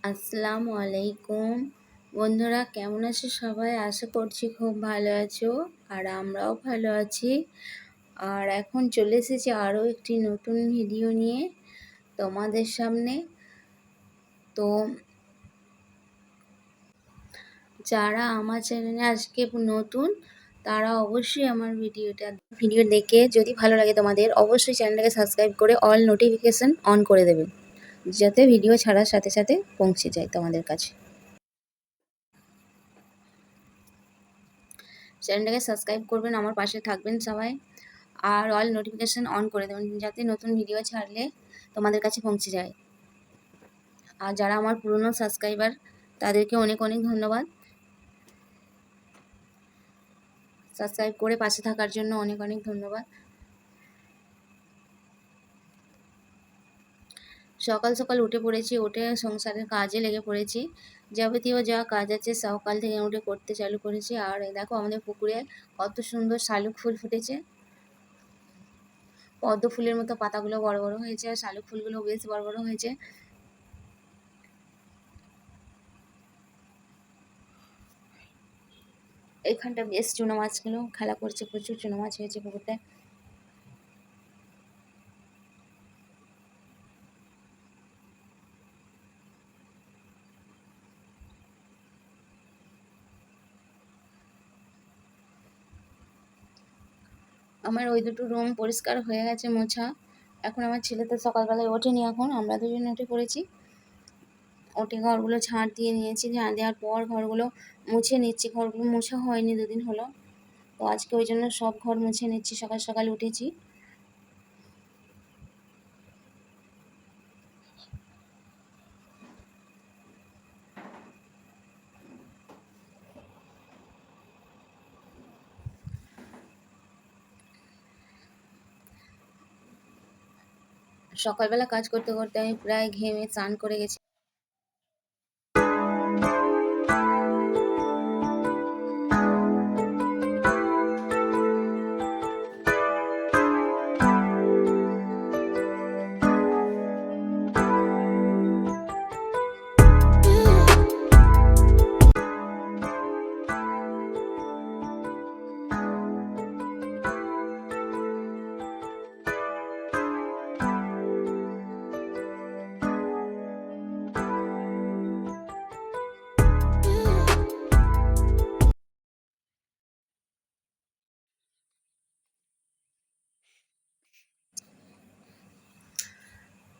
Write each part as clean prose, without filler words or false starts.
আসসালামু আলাইকুম। বন্ধুরা কেমন আছো সবাই? আশা করছি খুব ভালো আছো আর আমরাও ভালো আছি। আর এখন চলে এসেছি আরও একটি নতুন ভিডিও নিয়ে তোমাদের সামনে। তো যারা আমার চ্যানেলে আজকে নতুন তারা অবশ্যই আমার ভিডিও দেখে যদি ভালো লাগে তোমাদের অবশ্যই চ্যানেলটাকে সাবস্ক্রাইব করে অল নোটিফিকেশন অন করে দেবে, যাতে ভিডিও ছাড়ার সাথে সাথে পৌঁছে যায় তোমাদের কাছে। চ্যানেলটাকে সাবস্ক্রাইব করবেন, আমার পাশে থাকবেন সবাই, আর অল নোটিফিকেশান অন করে দেবেন যাতে নতুন ভিডিও ছাড়লে তোমাদের কাছে পৌঁছে যায়। আর যারা আমার পুরনো সাবস্ক্রাইবার তাদেরকে অনেক অনেক ধন্যবাদ। সাবস্ক্রাইব করে পাশে থাকার জন্য অনেক অনেক ধন্যবাদ। সকাল সকাল উঠে পড়েছি, উঠে সংসারের কাজে লেগে পড়েছি। যাবতীয় যা কাজ আছে সকাল থেকে উঠে করতে চালু করেছি। আর দেখো আমাদের পুকুরে কত সুন্দর শালুক ফুল ফুটেছে। পদ্ম ফুলের মতো পাতাগুলো বড় বড় হয়েছে আর শালুক ফুলগুলো বেশ বড় বড় হয়েছে। এইখানটা বেশ চুনো মাছগুলো খেলা করছে, প্রচুর চুনো মাছ হয়েছে পুকুরটায়। আমার ওই দুটো রুম পরিষ্কার হয়ে গেছে মোছা। এখন আমার ছেলে তো সকালবেলায় ওঠেনি, এখন আমরা দুজন উঠে পড়েছি। ওঠে ঘরগুলো ঝাঁট দিয়ে নিয়েছি, ঝাঁট দেওয়ার পর ঘরগুলো মুছে নিচ্ছি। ঘরগুলো মোছা হয়নি, দুদিন হলো, তো আজকে ওই জন্য সব ঘর মুছে নিচ্ছি। সকাল সকাল উঠেছি। সকালবেলা কাজ করতে করতে আমি প্রায় ঘেমে স্নান করে গেছি।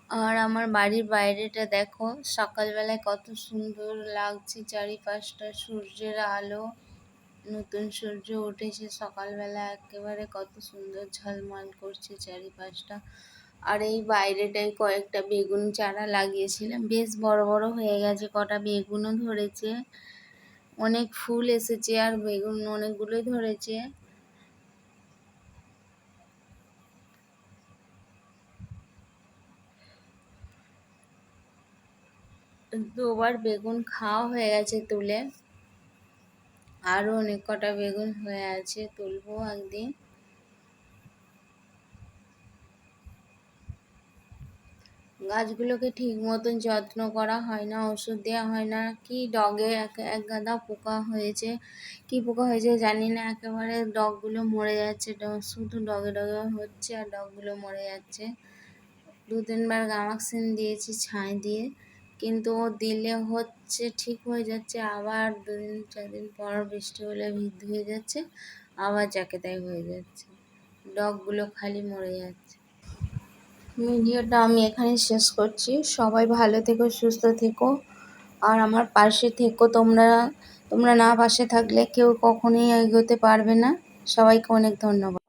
আর আমার বাড়ির বাইরেটা দেখো, সকালবেলায় কত সুন্দর লাগছে চারিপাশটা, সূর্যের আলো, নতুন সূর্য উঠেছে সকালবেলা, একেবারে কত সুন্দর ঝলমল করছে চারিপাশটা। আর এই বাইরেটায় কয়েকটা বেগুন চারা লাগিয়েছিলাম, বেশ বড় বড় হয়ে গেছে, কটা বেগুনও ধরেছে, অনেক ফুল এসেছে আর বেগুন অনেকগুলোই ধরেছে। দুবার বেগুন খাওয়া হয়ে গেছে তুলে, আরও অনেক কটা বেগুন হয়ে আছে, তুলবো একদিন। গাছগুলোকে ঠিক মতন যত্ন করা হয় না, ওষুধ দেওয়া হয় না, কি ডগে এক গাদা পোকা হয়েছে, কি পোকা হয়েছে জানি না, একেবারে ডগগুলো মরে যাচ্ছে, শুধু ডগে ডগে হচ্ছে আর ডগগুলো মরে যাচ্ছে। 2-3 বার গামাক্সিন দিয়েছি ছাই দিয়ে, কিন্তু ও দিলে হচ্ছে ঠিক হয়ে যাচ্ছে, আবার 2-4 দিন পর বৃষ্টি হলে ধুয়ে যাচ্ছে, আবার যাকে তাই হয়ে যাচ্ছে, ডগগুলো খালি মরে যাচ্ছে। ভিডিওটা আমি এখানে শেষ করছি। সবাই ভালো থেকো, সুস্থ থেকো, আর আমার পাশে থেকো। তোমরা না পাশে থাকলে কেউ কখনোই এগোতে পারবে না। সবাইকে অনেক ধন্যবাদ।